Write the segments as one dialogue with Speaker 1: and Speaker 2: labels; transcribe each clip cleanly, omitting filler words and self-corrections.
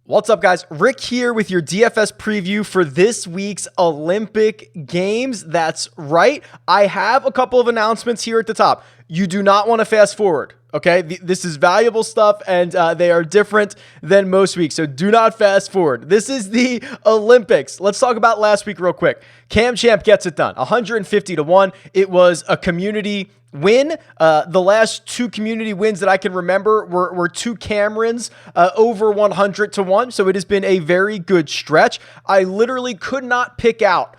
Speaker 1: What's up, guys? Rick here with your DFS preview for this week's Olympic Games. That's right. I have a couple of announcements here at the top. You do not want to fast forward, okay? This is valuable stuff, and they are different than most weeks, so do not fast forward. This is the Olympics. Let's talk about last week real quick. Cam Champ gets it done, 150-1. It was a community win. The last two community wins that I can remember were two Camerons over 100-1. So it has been a very good stretch. I literally could not pick out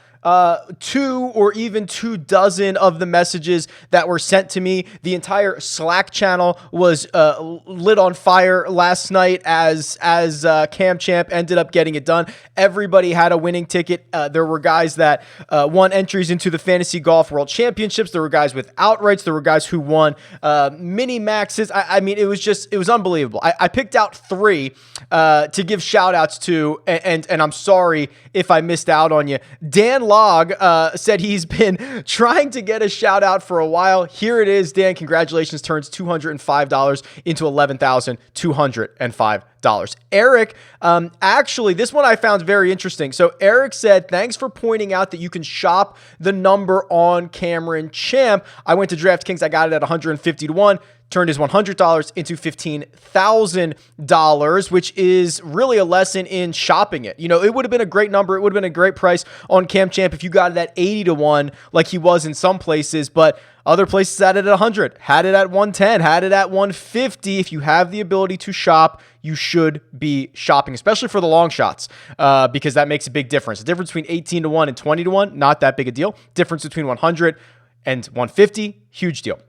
Speaker 1: two or even 24 of the messages that were sent to me. The entire Slack channel was lit on fire last night as Cam Champ ended up getting it done. Everybody had a winning ticket. There were guys that won entries into the Fantasy Golf World Championships. There were guys with outrights. There were guys who won mini maxes. I mean, it was unbelievable. I picked out three to give shout outs to, and I'm sorry if I missed out on you. Dan Log said he's been trying to get a shout out for a while. Here it is, Dan. Congratulations, turns $205 into $11,205. Eric, actually, this one I found very interesting. So Eric said, thanks for pointing out that you can shop the number on Cameron Champ. I went to DraftKings. I got it at 150-1. Turned his $100 into $15,000, which is really a lesson in shopping it. You know, it would have been a great number. It would have been a great price on Cam Champ if you got it at 80-1, like he was in some places, but other places had it at 100, had it at 110, had it at 150. If you have the ability to shop, you should be shopping, especially for the long shots, because that makes a big difference. The difference between 18-1 and 20-1, not that big a deal. Difference between 100 and 150, huge deal.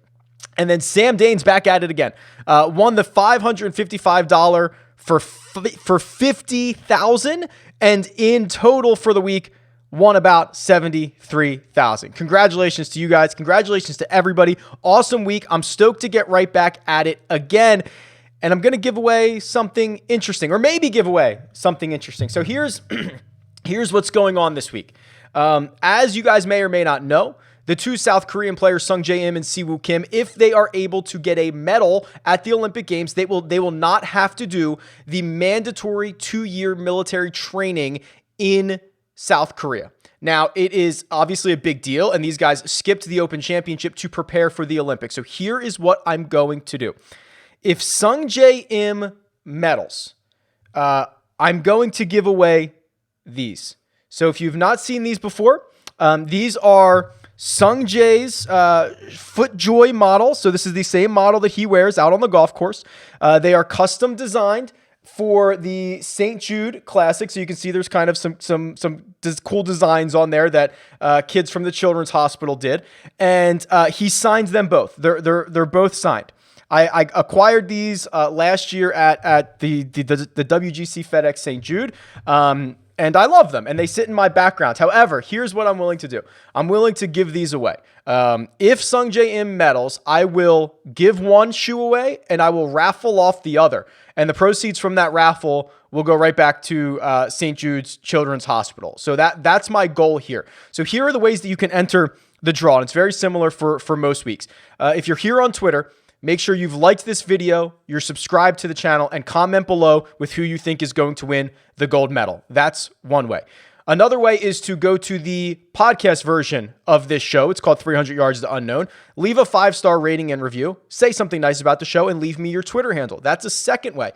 Speaker 1: And then Sam Dane's back at it again. Won the $555 for $50,000, and in total for the week won about $73,000. Congratulations to you guys. Congratulations to everybody. Awesome week. I'm stoked to get right back at it again. And I'm going to give away something interesting, or maybe give away something interesting. So here's what's going on this week. As you guys may or may not know, the two South Korean players, Sungjae and Siwoo Kim, if they are able to get a medal at the Olympic Games, they will not have to do the mandatory 2-year military training in South Korea. Now, it is obviously a big deal, and these guys skipped the Open Championship to prepare for the Olympics. So here is what I'm going to do. If Sungjae Im medals, I'm going to give away these. So if you've not seen these before, these are Sungjae's FootJoy model. So this is the same model that he wears out on the golf course. They are custom designed for the St. Jude Classic. So you can see there's kind of some cool designs on there that kids from the Children's Hospital did. And he signs them both. They're both signed. I acquired these last year at the WGC FedEx St. Jude. And I love them, and they sit in my background. However, here's what I'm willing to do. I'm willing to give these away. If Sungjae Im medals, I will give one shoe away, and I will raffle off the other. And the proceeds from that raffle will go right back to St. Jude's Children's Hospital. So that's my goal here. So here are the ways that you can enter the draw, and it's very similar for most weeks. If you're here on Twitter, make sure you've liked this video, you're subscribed to the channel, and comment below with who you think is going to win the gold medal. That's one way. Another way is to go to the podcast version of this show. It's called 300 Yards to Unknown. Leave a 5-star rating and review. Say something nice about the show and leave me your Twitter handle. That's a second way.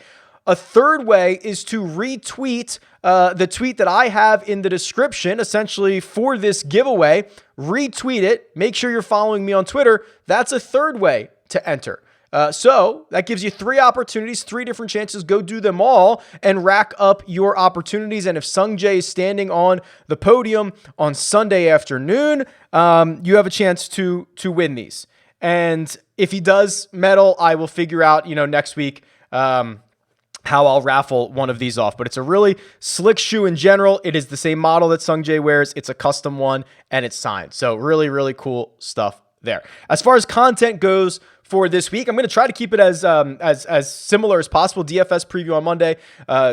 Speaker 1: A third way is to retweet the tweet that I have in the description, essentially for this giveaway. Retweet it. Make sure you're following me on Twitter. That's a third way to enter. So that gives you 3 opportunities, 3 different chances. Go do them all and rack up your opportunities. And if Sungjae is standing on the podium on Sunday afternoon, you have a chance to win these. And if he does medal, I will figure out, next week, how I'll raffle one of these off. But it's a really slick shoe in general. It is the same model that Sungjae wears. It's a custom one, and it's signed. So really, really cool stuff there. As far as content goes for this week. I'm going to try to keep it as similar as possible. DFS preview on Monday.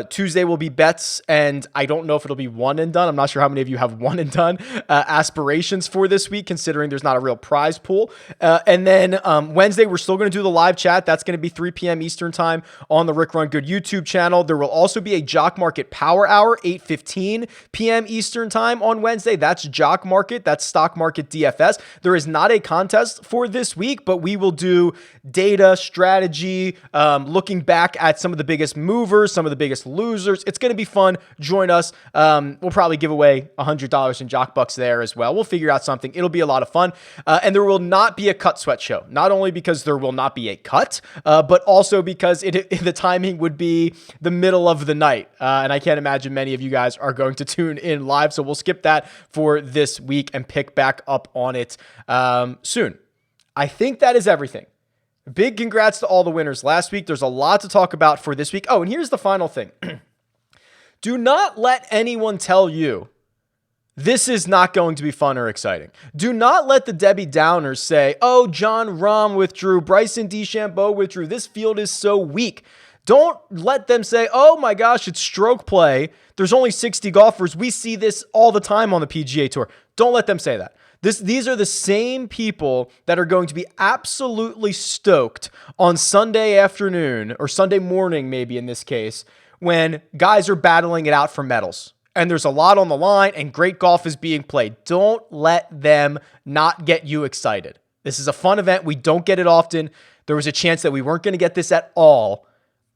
Speaker 1: Tuesday will be bets, and I don't know if it'll be one and done. I'm not sure how many of you have one and done aspirations for this week, considering there's not a real prize pool. And then Wednesday, we're still going to do the live chat. That's going to be 3 p.m. Eastern time on the Rick Run Good YouTube channel. There will also be a Jock Market Power Hour, 8:15 p.m. Eastern time on Wednesday. That's Jock Market. That's Stock Market DFS. There is not a contest for this week, but we will do data, strategy, looking back at some of the biggest movers, some of the biggest losers. It's going to be fun. Join us. We'll probably give away $100 in Jock Bucks there as well. We'll figure out something. It'll be a lot of fun. And there will not be a cut sweat show. Not only because there will not be a cut, but also because the timing would be the middle of the night. And I can't imagine many of you guys are going to tune in live. So we'll skip that for this week and pick back up on it soon. I think that is everything. Big congrats to all the winners last week. There's a lot to talk about for this week. Oh, and here's the final thing. Do not let anyone tell you this is not going to be fun or exciting. Do not let the Debbie Downers say, oh, John Rahm withdrew, Bryson DeChambeau withdrew, this field is so weak. Don't let them say, oh my gosh, it's stroke play. There's only 60 golfers. We see this all the time on the PGA Tour. Don't let them say that. These are the same people that are going to be absolutely stoked on Sunday afternoon or Sunday morning, maybe in this case, when guys are battling it out for medals. And there's a lot on the line and great golf is being played. Don't let them not get you excited. This is a fun event. We don't get it often. There was a chance that we weren't going to get this at all.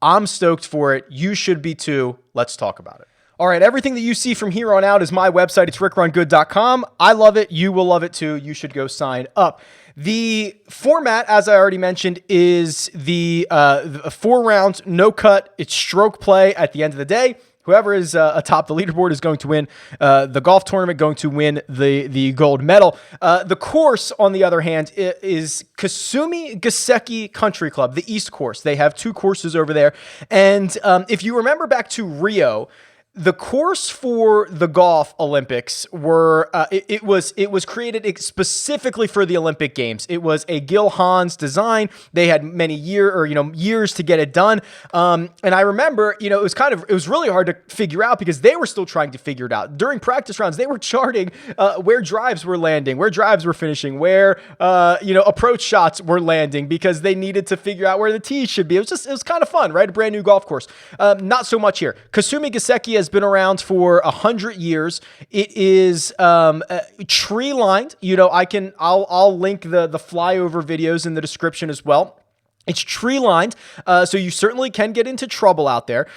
Speaker 1: I'm stoked for it. You should be too. Let's talk about it. All right, everything that you see from here on out is my website. It's rickrungood.com. I love it. You will love it too. You should go sign up. The format, as I already mentioned, is the 4 rounds, no cut. It's stroke play at the end of the day. Whoever is atop the leaderboard is going to win the golf tournament, going to win the gold medal. The course, on the other hand, is Kasumigaseki Country Club, the East Course. They have 2 courses over there. And if you remember back to Rio, the course for the golf Olympics were it was created specifically for the Olympic Games. It was a Gil Hans design. They had many years to get it done. And I remember, it was really hard to figure out because they were still trying to figure it out. During practice rounds, they were charting where drives were landing, where drives were finishing, where approach shots were landing because they needed to figure out where the tees should be. It was kind of fun, right? A brand new golf course. Not so much here. Kasumigaseki has been around for 100 years. It is tree lined. I'll link the flyover videos in the description as well. It's tree lined, so you certainly can get into trouble out there.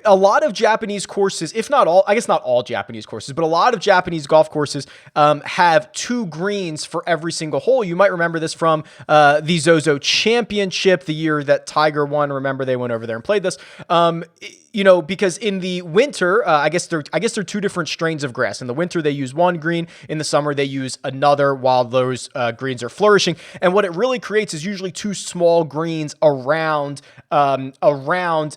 Speaker 1: A lot of Japanese courses, if not all, I guess not all Japanese courses, but a lot of Japanese golf courses have 2 greens for every single hole. You might remember this from the Zozo Championship, the year that Tiger won. Remember, they went over there and played this. Because in the winter, I guess they're 2 different strains of grass. In the winter, they use 1 green. In the summer, they use another while those greens are flourishing. And what it really creates is usually 2 small greens around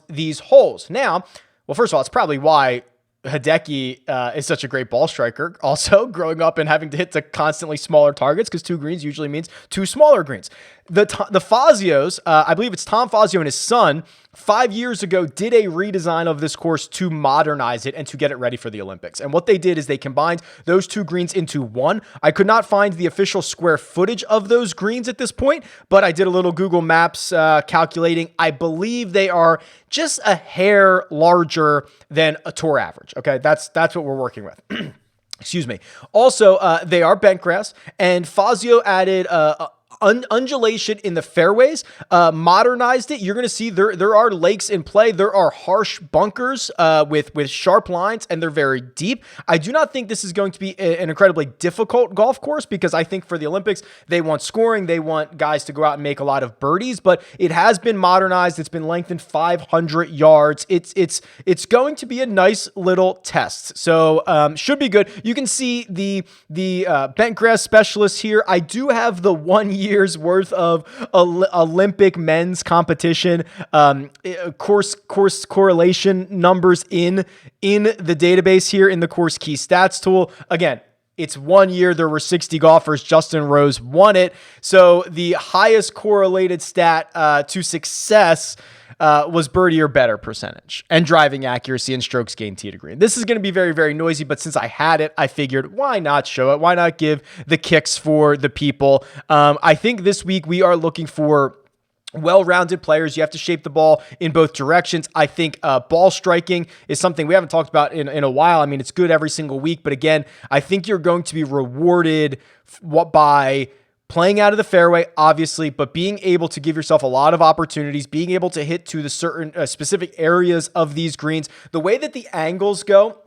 Speaker 1: these holes. Now, well, first of all, it's probably why Hideki is such a great ball striker. Also, growing up and having to hit to constantly smaller targets, because 2 greens usually means 2 smaller greens. The Fazios, I believe it's Tom Fazio and his son, 5 years ago did a redesign of this course to modernize it and to get it ready for the Olympics. And what they did is they combined those 2 greens into 1. I could not find the official square footage of those greens at this point, but I did a little Google Maps calculating. I believe they are just a hair larger than a tour average. Okay, that's what we're working with. Excuse me. Also, they are bent grass, and Fazio added undulation in the fairways, modernized it. You're going to see there are lakes in play. There are harsh bunkers with sharp lines, and they're very deep. I do not think this is going to be an incredibly difficult golf course, because I think for the Olympics, they want scoring. They want guys to go out and make a lot of birdies, but it has been modernized. It's been lengthened 500 yards. It's going to be a nice little test. So should be good. You can see the bent grass specialist here. I do have the 1 year's worth of Olympic men's competition course correlation numbers in the database here in the course key stats tool. Again, It's 1 year. There were 60 golfers. Justin Rose won it. So the highest correlated stat to success was birdie or better percentage and driving accuracy and strokes gained tee to green. This is going to be very, very noisy, but since I had it, I figured why not show it? Why not give the kicks for the people? I think this week we are looking for well-rounded players. You have to shape the ball in both directions. I think ball striking is something we haven't talked about in a while. I mean, it's good every single week, but again, I think you're going to be rewarded by playing out of the fairway, obviously, but being able to give yourself a lot of opportunities, being able to hit to the certain specific areas of these greens. The way that the angles go,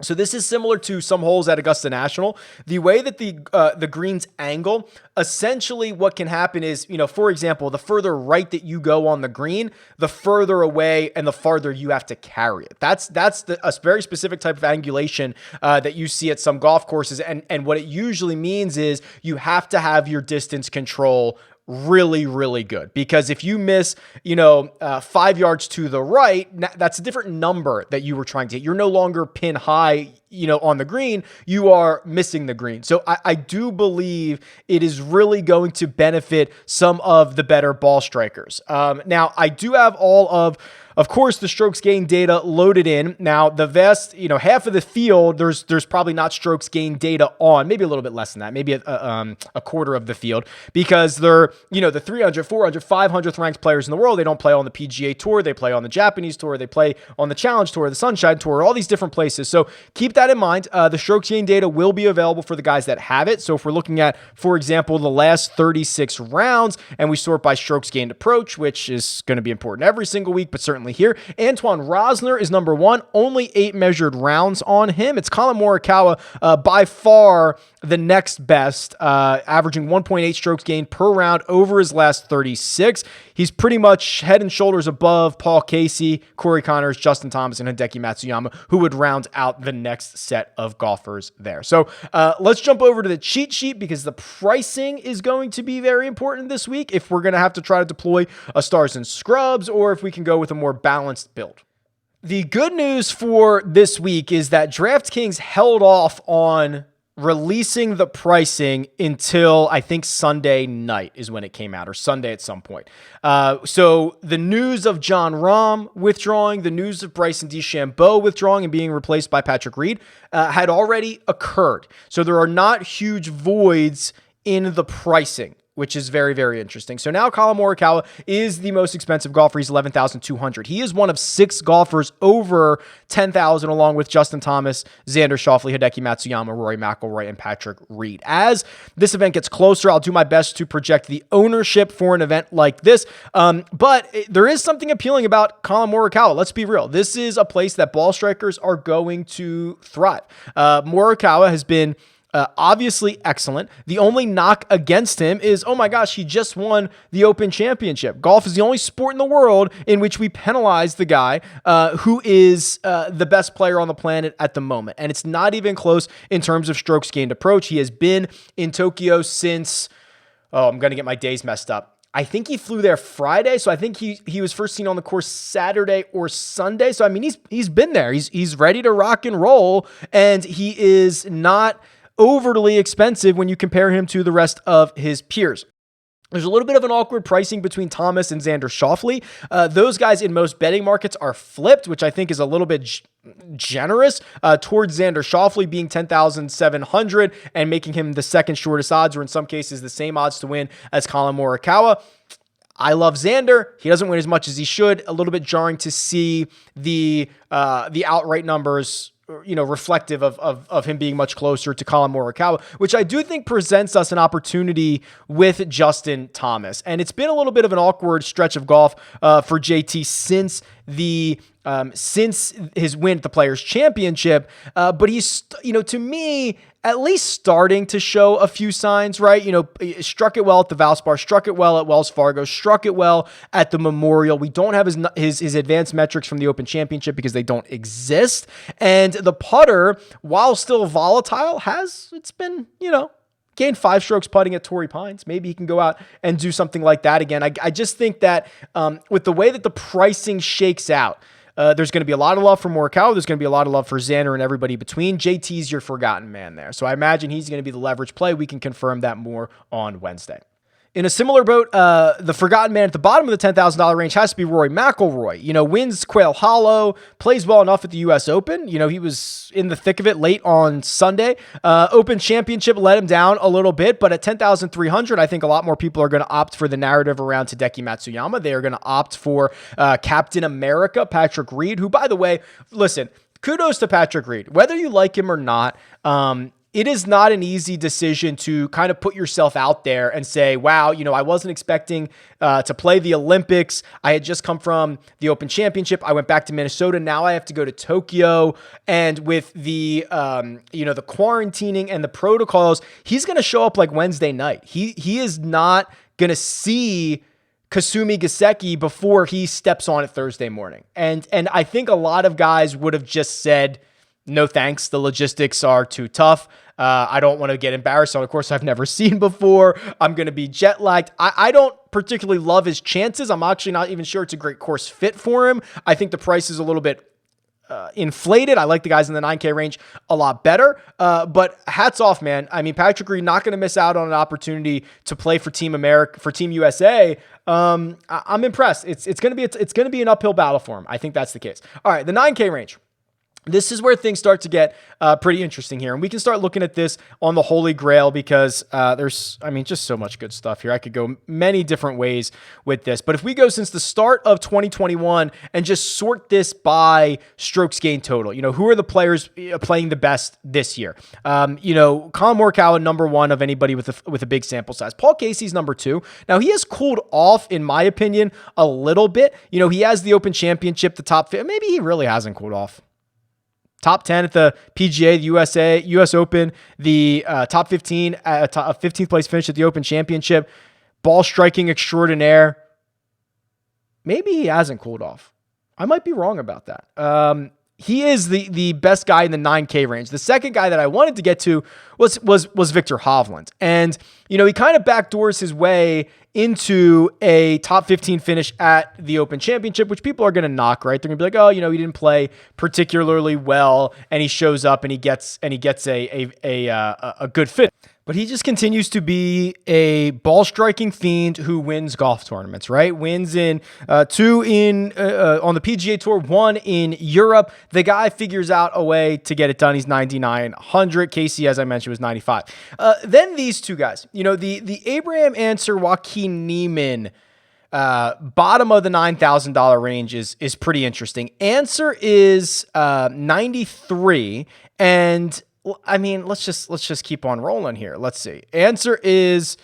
Speaker 1: so this is similar to some holes at Augusta National. The way that the greens angle, essentially what can happen is, for example, the further right that you go on the green, the further away and the farther you have to carry it. That's a very specific type of angulation that you see at some golf courses. And what it usually means is you have to have your distance control really, really good, because if you miss, 5 yards to the right, that's a different number that you were trying to hit. You're no longer pin high, on the green, you are missing the green. So I do believe it is really going to benefit some of the better ball strikers. Now I do have all of course, the strokes gained data loaded in. Now, the vast, half of the field, there's probably not strokes gained data on, maybe a little bit less than that, maybe a quarter of the field, because they're, the 300, 400, 500th ranked players in the world. They don't play on the PGA Tour. They play on the Japanese Tour. They play on the Challenge Tour, the Sunshine Tour, all these different places. So keep that in mind. The strokes gained data will be available for the guys that have it. So if we're looking at, for example, the last 36 rounds, and we sort by strokes gained approach, which is going to be important every single week, but certainly here, Antoine Rosner is number 1, only 8 measured rounds on him. It's Colin Morikawa, by far the next best, averaging 1.8 strokes gained per round over his last 36. He's pretty much head and shoulders above Paul Casey, Corey Connors, Justin Thomas, and Hideki Matsuyama, who would round out the next set of golfers there. So let's jump over to the cheat sheet, because the pricing is going to be very important this week if we're going to have to try to deploy a stars and scrubs, or if we can go with a more balanced build. The good news for this week is that DraftKings held off on releasing the pricing until I think Sunday night is when it came out, or Sunday at some point. So the news of Jon Rahm withdrawing, the news of Bryson DeChambeau withdrawing and being replaced by Patrick Reed had already occurred. So there are not huge voids in the pricing, which is very, very interesting. So now Colin Morikawa is the most expensive golfer. He's $11,200. He is one of 6 golfers over $10,000, along with Justin Thomas, Xander Schauffele, Hideki Matsuyama, Rory McIlroy, and Patrick Reed. As this event gets closer, I'll do my best to project the ownership for an event like this. But there is something appealing about Colin Morikawa. Let's be real. This is a place that ball strikers are going to thrive. Morikawa has been obviously excellent. The only knock against him is, oh my gosh, he just won the Open Championship. Golf is the only sport in the world in which we penalize the guy who is the best player on the planet at the moment. And it's not even close in terms of strokes gained approach. He has been in Tokyo since, I'm going to get my days messed up. I think he flew there Friday, so I think he was first seen on the course Saturday or Sunday. So I mean, he's been there. He's ready to rock and roll, and he is not overly expensive when you compare him to the rest of his peers. There's a little bit of an awkward pricing between Thomas and Xander Schauffele. Those guys in most betting markets are flipped, which I think is a little bit generous towards Xander Schauffele being $10,700 and making him the second shortest odds, or in some cases the same odds to win as Colin Morikawa. I love Xander. He doesn't win as much as he should. A little bit jarring to see the outright numbers, reflective of him being much closer to Colin Morikawa, which I do think presents us an opportunity with Justin Thomas. And it's been a little bit of an awkward stretch of golf for JT since his win at the Players Championship. But he's, to me, at least starting to show a few signs, right? Struck it well at the Valspar, struck it well at Wells Fargo, struck it well at the Memorial. We don't have his advanced metrics from the Open Championship because they don't exist. And the putter, while still volatile, it's been, gained 5 strokes putting at Torrey Pines. Maybe he can go out and do something like that again. I just think that with the way that the pricing shakes out, there's going to be a lot of love for Morikawa. There's going to be a lot of love for Xander and everybody between. JT's your forgotten man there. So I imagine he's going to be the leverage play. We can confirm that more on Wednesday. In a similar boat, the forgotten man at the bottom of the $10,000 range has to be Rory McIlroy. Wins Quail Hollow, plays well enough at the U.S. Open. He was in the thick of it late on Sunday. Open Championship let him down a little bit, but at 10,300, I think a lot more people are going to opt for the narrative around Hideki Matsuyama. They are going to opt for Captain America, Patrick Reed, who, by the way, listen, kudos to Patrick Reed. Whether you like him or not, it is not an easy decision to kind of put yourself out there and say, wow, I wasn't expecting to play the Olympics. I had just come from the Open Championship. I went back to Minnesota. Now I have to go to Tokyo. And with the, the quarantining and the protocols, he's going to show up like Wednesday night. He is not going to see Kasumigaseki before he steps on it Thursday morning. And I think a lot of guys would have just said, no thanks. The logistics are too tough. I don't want to get embarrassed on a course I've never seen before. I'm going to be jet lagged. I don't particularly love his chances. I'm actually not even sure it's a great course fit for him. I think the price is a little bit inflated. I like the guys in the 9K range a lot better. But hats off, man. I mean, Patrick Reed not going to miss out on an opportunity to play for Team America, for Team USA. I'm impressed. It's going to be an uphill battle for him. I think that's the case. All right, the 9K range. This is where things start to get pretty interesting here. And we can start looking at this on the Holy Grail because there's just so much good stuff here. I could go many different ways with this. But if we go since the start of 2021 and just sort this by strokes gained total, who are the players playing the best this year? Colin Morikawa, number one of anybody with a big sample size. Paul Casey's number two. Now, he has cooled off, in my opinion, a little bit. He has the Open Championship, the top 5. Maybe he really hasn't cooled off. Top 10 at the PGA, the US Open, the top 15, 15th place finish at the Open Championship, ball striking extraordinaire. Maybe he hasn't cooled off. I might be wrong about that. He is the best guy in the 9K range. The second guy that I wanted to get to was Viktor Hovland. And, he kind of backdoors his way into a top 15 finish at the Open Championship, which people are going to knock, right? They're going to be like, oh, he didn't play particularly well, and he shows up and he gets a good fit. But he just continues to be a ball striking fiend who wins golf tournaments, right? Wins in two on the PGA Tour, one in Europe. The guy figures out a way to get it done. He's 9,900. Casey, as I mentioned, was 95. Then these two guys, the Abraham Answer, Joaquin Niemann, bottom of the $9,000 range is pretty interesting. Answer is 93, and let's just keep on rolling here. Let's see. Answer is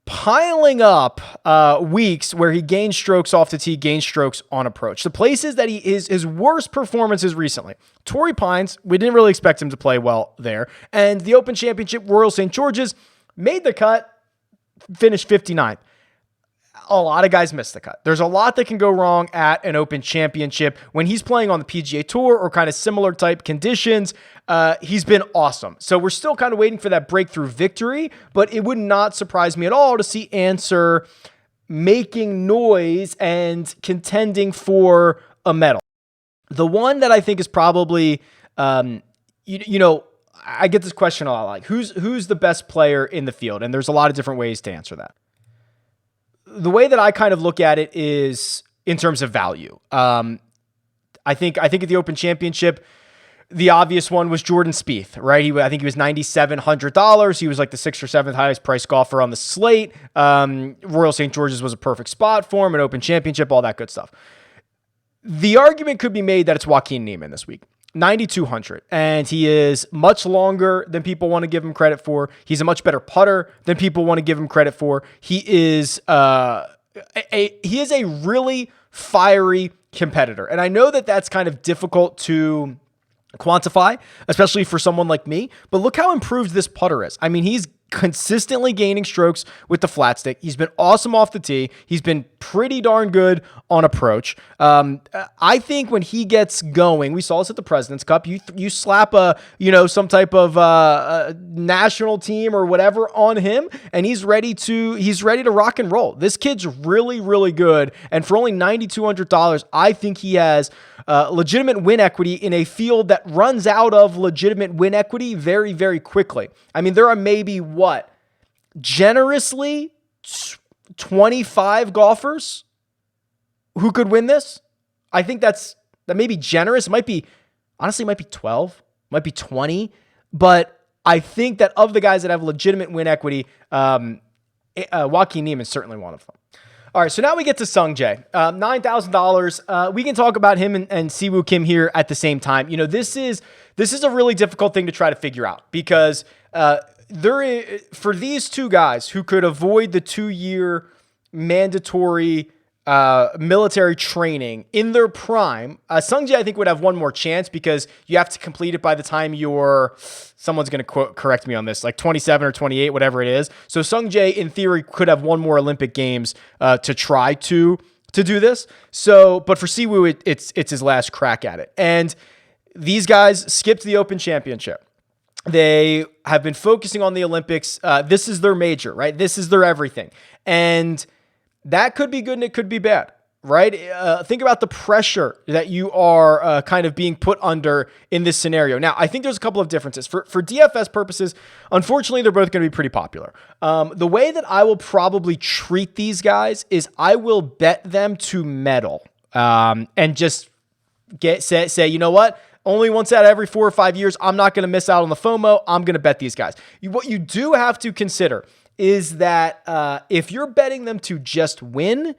Speaker 1: piling up weeks where he gained strokes off the tee, gained strokes on approach. The places that his worst performances recently. Torrey Pines, we didn't really expect him to play well there. And the Open Championship, Royal St. George's, made the cut, finished 59th. A lot of guys miss the cut. There's a lot that can go wrong at an Open Championship. When he's playing on the PGA Tour or kind of similar type conditions, he's been awesome. So we're still kind of waiting for that breakthrough victory, but it would not surprise me at all to see Answer making noise and contending for a medal. The one that I think is probably, I get this question a lot, like who's the best player in the field? And there's a lot of different ways to answer that. The way that I kind of look at it is in terms of value. I think at the Open Championship, the obvious one was Jordan Spieth, right? I think he was $9,700. He was like the 6th or 7th highest priced golfer on the slate. Royal St. George's was a perfect spot for him, an Open Championship, all that good stuff. The argument could be made that it's Joaquin Niemann this week. 9,200, and he is much longer than people want to give him credit for. He's a much better putter than people want to give him credit for. He is a really fiery competitor, and I know that that's kind of difficult to quantify, especially for someone like me, but look how improved this putter is. He's consistently gaining strokes with the flat stick. He's been awesome off the tee. He's been pretty darn good on approach. I think when he gets going, we saw this at the President's Cup, you slap some type of national team or whatever on him, and he's ready to rock and roll. This kid's really, really good. And for only $9,200, I think he has legitimate win equity in a field that runs out of legitimate win equity very, very quickly. I mean, there are maybe generously 25 golfers who could win this. I think that may be generous. It might be 12, might be 20, but I think that of the guys that have legitimate win equity, Joaquin Niemann is certainly one of them. All right, so now we get to Sungjae, $9,000. We can talk about him and Siwoo Kim here at the same time. This is a really difficult thing to try to figure out because for these two guys who could avoid the 2-year mandatory military training in their prime, Sungjae I think would have one more chance because you have to complete it by the time someone's going to correct me on this, like 27 or 28, whatever it is. So Sungjae in theory could have one more Olympic Games to try to do this. So, but for Siwoo, it's his last crack at it. And these guys skipped the Open Championship. They have been focusing on the Olympics. This is their major, right? This is their everything. And that could be good and it could be bad, right? Think about the pressure that you are kind of being put under in this scenario. Now, I think there's a couple of differences. For DFS purposes, unfortunately, they're both going to be pretty popular. The way that I will probably treat these guys is I will bet them to medal and just say, you know what? Only once out of every 4 or 5 years, I'm not going to miss out on the FOMO. I'm going to bet these guys. What you do have to consider is that if you're betting them to just win,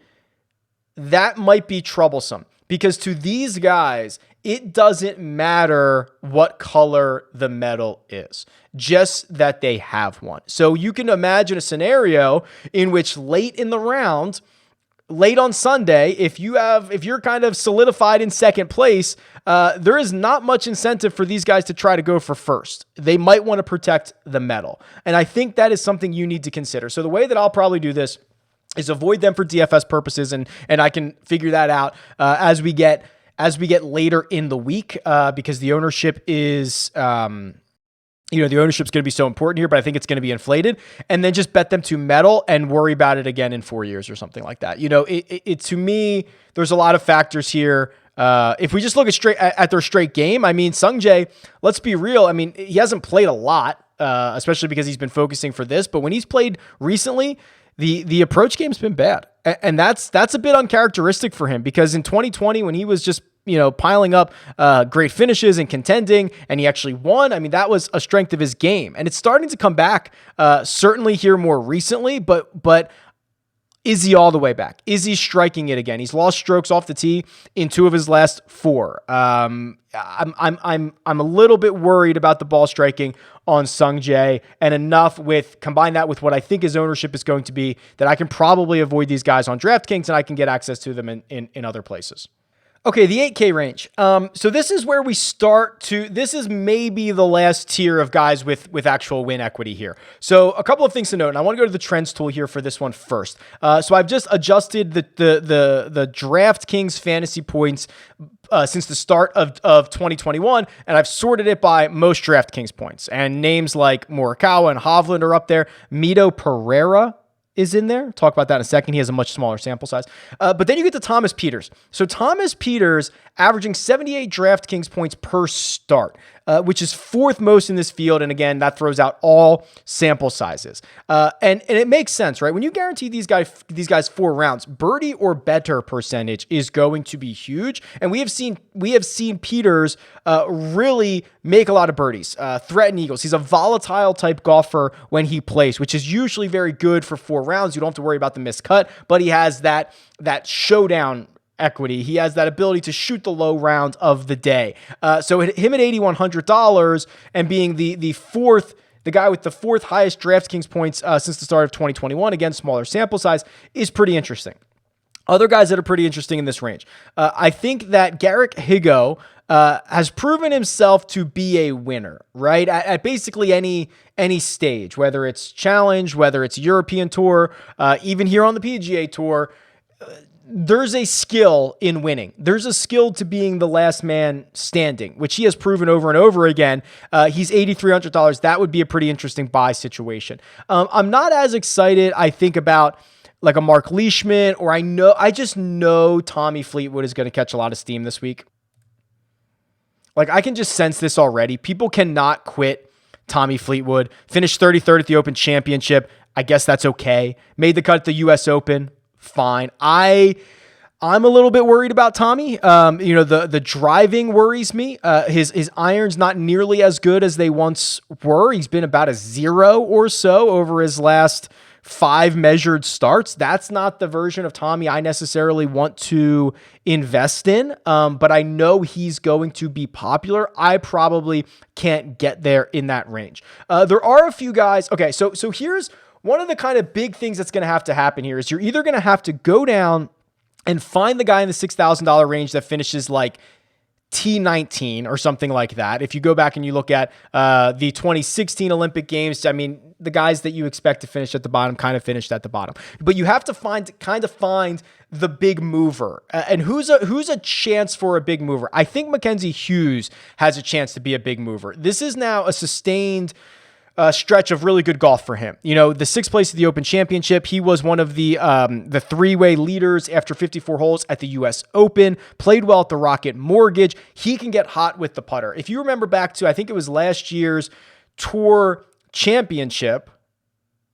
Speaker 1: that might be troublesome because to these guys, it doesn't matter what color the medal is, just that they have one. So you can imagine a scenario in which late in the round, late on Sunday, if you're kind of solidified in second place, there is not much incentive for these guys to try to go for first. They might want to protect the medal. And I think that is something you need to consider. So the way that I'll probably do this is avoid them for DFS purposes. And I can figure that out as we get later in the week because the ownership is, the ownership's going to be so important here, but I think it's going to be inflated. And then just bet them to medal and worry about it again in 4 years or something like that. To me, there's a lot of factors here. If we just look at their straight game, I mean, Sungjae, let's be real. I mean, he hasn't played a lot, especially because he's been focusing for this. But when he's played recently, the approach game's been bad. And that's a bit uncharacteristic for him because in 2020, when he was just piling up great finishes and contending, and he actually won. I mean, that was a strength of his game, and it's starting to come back. Certainly here more recently, but is he all the way back? Is he striking it again? He's lost strokes off the tee in 2 of his last 4. I'm a little bit worried about the ball striking on Sungjae, and combine that with what I think his ownership is going to be, that I can probably avoid these guys on DraftKings and I can get access to them in other places. Okay, the 8K range. So this is where we this is maybe the last tier of guys with actual win equity here. So a couple of things to note, and I want to go to the trends tool here for this one first. So I've just adjusted the DraftKings fantasy points since the start of 2021, and I've sorted it by most DraftKings points. And names like Morikawa and Hovland are up there. Mito Pereira is in there. Talk about that in a second. He has a much smaller sample size. But then you get to Thomas Pieters. So Thomas Pieters averaging 78 DraftKings points per start, which is 4th most in this field. And again, that throws out all sample sizes. And it makes sense, right? When you guarantee these guys 4 rounds, birdie or better percentage is going to be huge. And we have seen Pieters really make a lot of birdies, threaten eagles. He's a volatile type golfer when he plays, which is usually very good for 4 rounds. You don't have to worry about the missed cut, but he has that showdown equity. He has that ability to shoot the low round of the day. So him at $8,100 and being the guy with the 4th highest DraftKings points since the start of 2021, again, smaller sample size, is pretty interesting. Other guys that are pretty interesting in this range. I think that Garrick Higgo has proven himself to be a winner, right? At basically any stage, whether it's Challenge, whether it's European Tour, even here on the PGA Tour. there's a skill in winning. There's a skill to being the last man standing, which he has proven over and over again. He's $8,300. That would be a pretty interesting buy situation. I'm not as excited, I think, about like a Mark Leishman, or I just know Tommy Fleetwood is going to catch a lot of steam this week. Like, I can just sense this already. People cannot quit Tommy Fleetwood. Finished 33rd at the Open Championship. I guess that's okay. Made the cut at the U.S. Open. Fine. I'm a little bit worried about Tommy. The driving worries me. His iron's not nearly as good as they once were. He's been about a 0 or so over his last 5 measured starts. That's not the version of Tommy I necessarily want to invest in, but I know he's going to be popular. I probably can't get there in that range. There are a few guys. Okay, so here's one of the kind of big things that's going to happen here is you're either going to have to go down and find the guy in the $6,000 range that finishes like T19 or something like that. If you go back and you look at the 2016 Olympic Games, I mean, the guys that you expect to finish at the bottom kind of finished at the bottom. But you have to find the big mover. And who's a chance for a big mover? I think Mackenzie Hughes has a chance to be a big mover. This is now a sustained stretch of really good golf for him. You know, the 6th place at the Open Championship, he was one of the 3-way leaders after 54 holes at the U.S. Open, played well at the Rocket Mortgage. He can get hot with the putter. If you remember back to, I think it was last year's Tour Championship,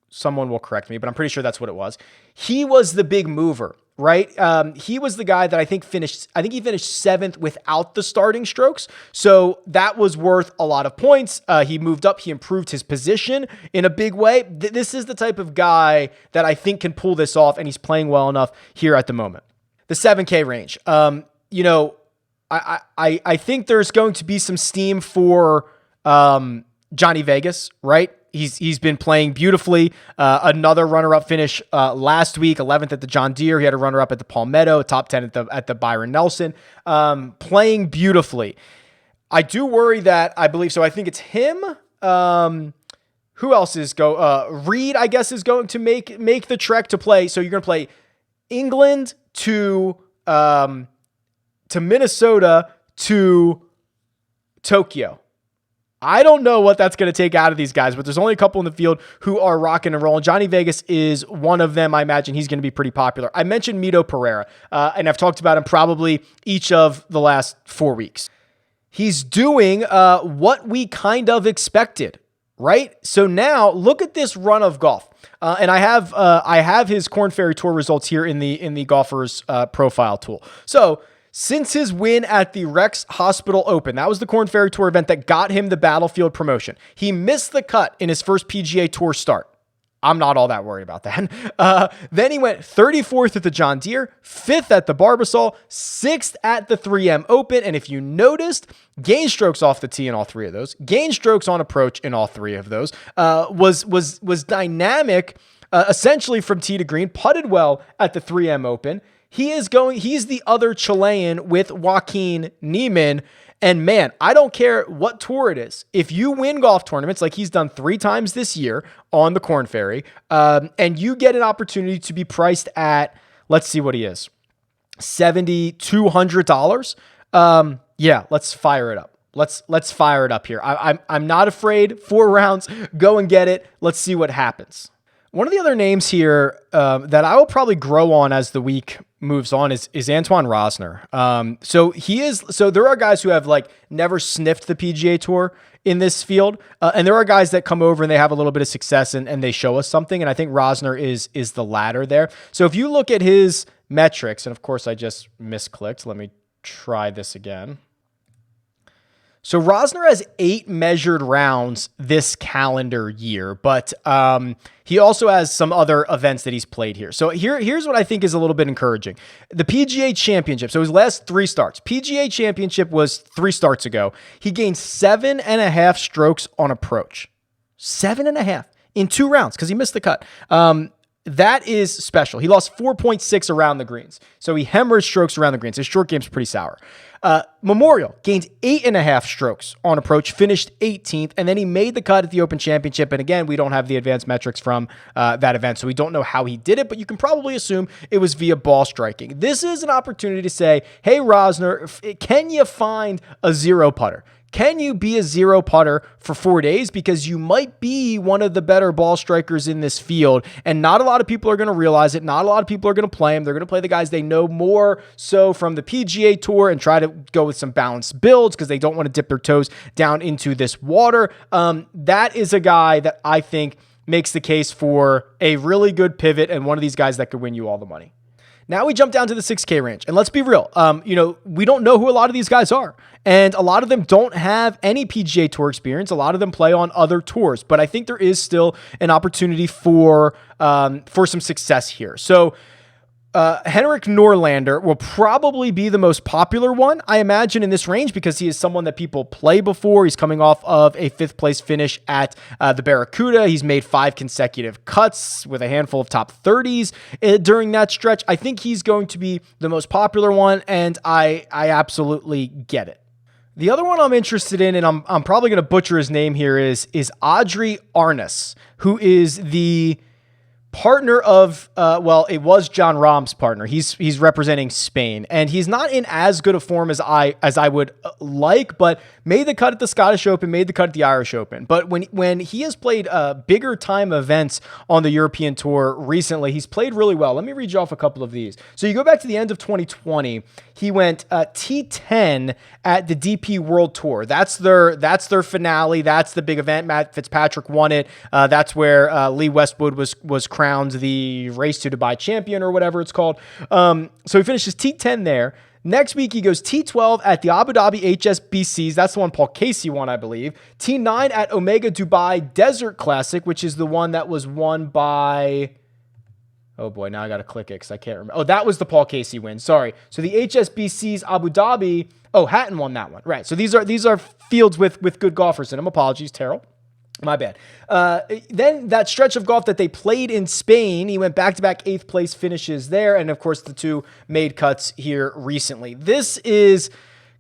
Speaker 1: someone will correct me, but I'm pretty sure that's what it was. He was the big mover, right? He was the guy that I think he finished 7th without the starting strokes. So that was worth a lot of points. He moved up. He improved his position in a big way. This is the type of guy that I think can pull this off, and he's playing well enough here at the moment. The 7K range. I think there's going to be some steam for Johnny Vegas, right? He's been playing beautifully. Another runner-up finish last week, 11th at the John Deere. He had a runner-up at the Palmetto, top 10 at the Byron Nelson. Playing beautifully. I do worry that, I believe, so I think it's him. Who else is Reed, I guess, is going to make the trek to play. So you're going to play England to Minnesota to Tokyo. I don't know what that's going to take out of these guys, but there's only a couple in the field who are rocking and rolling. Johnny Vegas is one of them. I imagine he's going to be pretty popular. I mentioned Mito Pereira, and I've talked about him probably each of the last 4 weeks. He's doing what we kind of expected, right? So now look at this run of golf. And I have his Korn Ferry Tour results here in the golfer's profile tool. So since his win at the Rex Hospital Open, that was the Korn Ferry Tour event that got him the Battlefield promotion. He missed the cut in his first PGA Tour start. I'm not all that worried about that. Then he went 34th at the John Deere, 5th at the Barbasol, 6th at the 3M Open. And if you noticed, gain strokes off the tee in all 3 of those, gain strokes on approach in all 3 of those, was dynamic, essentially from tee to green, putted well at the 3M Open. He's the other Chilean with Joaquin Niemann. And man, I don't care what tour it is. If you win golf tournaments like he's done 3 times this year on the Korn Ferry, and you get an opportunity to be priced at, let's see what he is, $7,200. Yeah, let's fire it up. Let's fire it up here. I'm not afraid. 4 rounds, go and get it. Let's see what happens. One of the other names here that I will probably grow on as the week moves on is Antoine Rosner. So there are guys who have like never sniffed the PGA Tour in this field, and there are guys that come over and they have a little bit of success and they show us something. And I think Rosner is the latter there. So if you look at his metrics, and of course I just misclicked. Let me try this again. So Rosner has 8 measured rounds this calendar year, but he also has some other events that he's played here. So here's what I think is a little bit encouraging. The PGA Championship, so his last 3 starts. PGA Championship was 3 starts ago. He gained 7.5 strokes on approach. 7.5 in 2 rounds because he missed the cut. that is special. He lost 4.6 around the greens. So he hemorrhaged strokes around the greens. His short game's pretty sour. Memorial gained 8.5 strokes on approach, finished 18th, and then he made the cut at the Open Championship. And again, we don't have the advanced metrics from that event, so we don't know how he did it, but you can probably assume it was via ball striking. This is an opportunity to say, hey, Rosner, can you find a zero putter? Can you be a zero putter for 4 days? Because you might be one of the better ball strikers in this field, and not a lot of people are going to realize it. Not a lot of people are going to play him. They're going to play the guys they know more so from the PGA Tour and try to go with some balanced builds because they don't want to dip their toes down into this water. That is a guy that I think makes the case for a really good pivot and one of these guys that could win you all the money. Now we jump down to the 6K range, and let's be real. We don't know who a lot of these guys are, and a lot of them don't have any PGA Tour experience. A lot of them play on other tours, but I think there is still an opportunity for some success here. So Henrik Norlander will probably be the most popular one, I imagine, in this range because he is someone that people play before. He's coming off of a 5th place finish at the Barracuda. He's made 5 consecutive cuts with a handful of top 30s during that stretch. I think he's going to be the most popular one, and I absolutely get it. The other one I'm interested in, and I'm probably going to butcher his name here, is Audrey Arnas, who is the partner of, it was John Rahm's partner. He's representing Spain, and he's not in as good a form as I would like, but made the cut at the Scottish Open, made the cut at the Irish Open. But when he has played bigger time events on the European Tour recently, he's played really well. Let me read you off a couple of these. So you go back to the end of 2020, he went T10 at the DP World Tour. That's their finale. That's the big event. Matt Fitzpatrick won it. That's where Lee Westwood was crowned the Race to Dubai champion or whatever it's called. So he finishes T10 there. Next week, he goes T12 at the Abu Dhabi HSBCs. That's the one Paul Casey won, I believe. T9 at Omega Dubai Desert Classic, which is the one that was won by... Oh boy, now I got to click it because I can't remember. Oh, that was the Paul Casey win. Sorry. So the HSBCs Abu Dhabi... Oh, Hatton won that one. Right. So these are fields with good golfers in them. Apologies, Terrell. My bad. Then that stretch of golf that they played in Spain, he went back-to-back 8th place finishes there. And of course, the 2 made cuts here recently. This is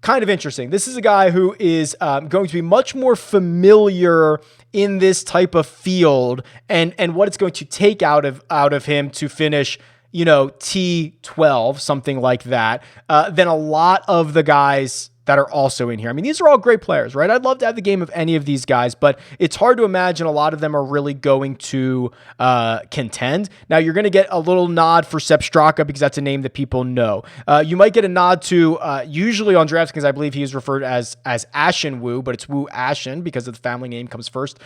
Speaker 1: kind of interesting. This is a guy who is going to be much more familiar in this type of field and what it's going to take out of him to finish, T12, something like that, than a lot of the guys that are also in here. I mean, these are all great players, right? I'd love to have the game of any of these guys, but it's hard to imagine a lot of them are really going to contend. Now, you're going to get a little nod for Sepp Straka because that's a name that people know. You might get a nod to, usually on DraftKings, I believe he is referred as Ashen Wu, but it's Wu Ashen because the family name comes first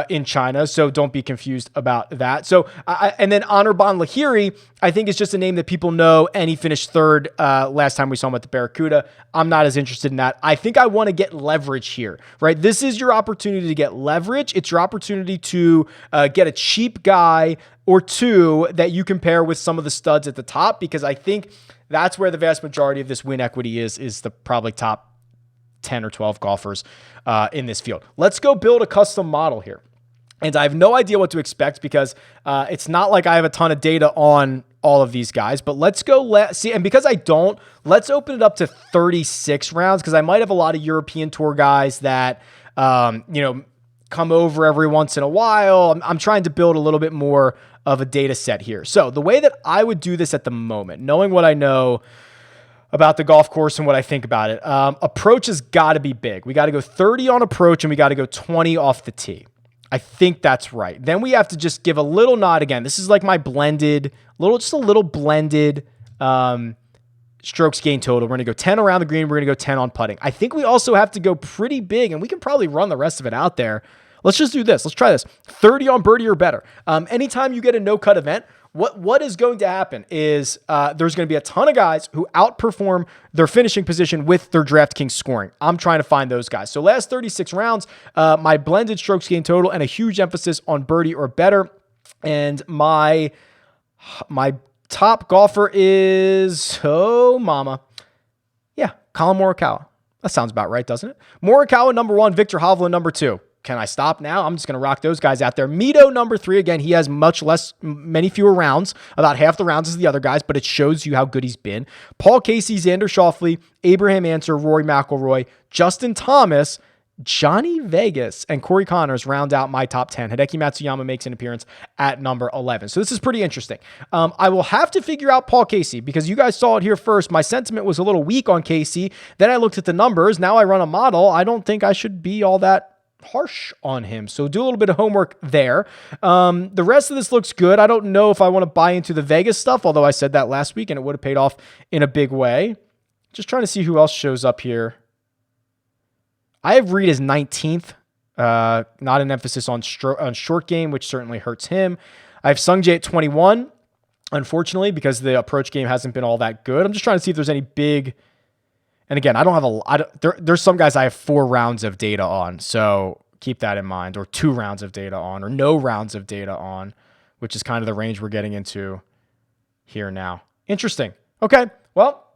Speaker 1: in China, so don't be confused about that. So, and then Anirban Lahiri, I think is just a name that people know, and he finished 3rd last time we saw him at the Barracuda. I'm not as interested in that. I think I want to get leverage here, right? This is your opportunity to get leverage. It's your opportunity to get a cheap guy or 2 that you compare with some of the studs at the top, because I think that's where the vast majority of this win equity is the probably top 10 or 12 golfers in this field. Let's go build a custom model here. And I have no idea what to expect because it's not like I have a ton of data on all of these guys, but let's go see. And because I don't, let's open it up to 36 rounds because I might have a lot of European Tour guys that, come over every once in a while. I'm trying to build a little bit more of a data set here. So the way that I would do this at the moment, knowing what I know about the golf course and what I think about it, approach has got to be big. We got to go 30 on approach and we got to go 20 off the tee. I think that's right. Then we have to just give a little nod again. This is like my blended, just a little blended strokes gain total. We're going to go 10 around the green. We're going to go 10 on putting. I think we also have to go pretty big, and we can probably run the rest of it out there. Let's just do this. Let's try this. 30 on birdie or better. Anytime you get a no-cut event, what is going to happen is there's going to be a ton of guys who outperform their finishing position with their DraftKings scoring. I'm trying to find those guys. So last 36 rounds, my blended strokes gain total and a huge emphasis on birdie or better. And my top golfer is, Colin Morikawa. That sounds about right, doesn't it? Morikawa, number 1, Victor Hovland, number 2. can I stop now? I'm just going to rock those guys out there. Mito, number 3. Again, he has many fewer rounds, about half the rounds as the other guys, but it shows you how good he's been. Paul Casey, Xander Schauffele, Abraham Ancer, Rory McIlroy, Justin Thomas, Johnny Vegas, and Corey Connors round out my top 10. Hideki Matsuyama makes an appearance at number 11. So this is pretty interesting. I will have to figure out Paul Casey because you guys saw it here first. My sentiment was a little weak on Casey. Then I looked at the numbers. Now I run a model. I don't think I should be all that harsh on him. So do a little bit of homework there. The rest of this looks good. I don't know if I want to buy into the Vegas stuff, although I said that last week and it would have paid off in a big way. Just trying to see who else shows up here. I have Reed as 19th, not an emphasis on short game, which certainly hurts him. I have Sungjae at 21, unfortunately, because the approach game hasn't been all that good. I'm just trying to see if there's any big, and again, I don't have there's some guys I have 4 rounds of data on, so keep that in mind, or 2 rounds of data on, or no rounds of data on, which is kind of the range we're getting into here now. Interesting. Okay, well,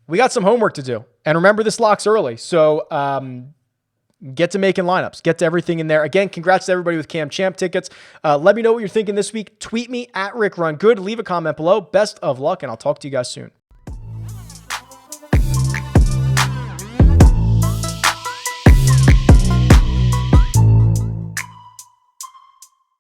Speaker 1: we got some homework to do. And remember, this locks early. So get to making lineups. Get to everything in there. Again, congrats to everybody with Cam Champ tickets. Let me know what you're thinking this week. Tweet me at RickRunGood. Leave a comment below. Best of luck, and I'll talk to you guys soon.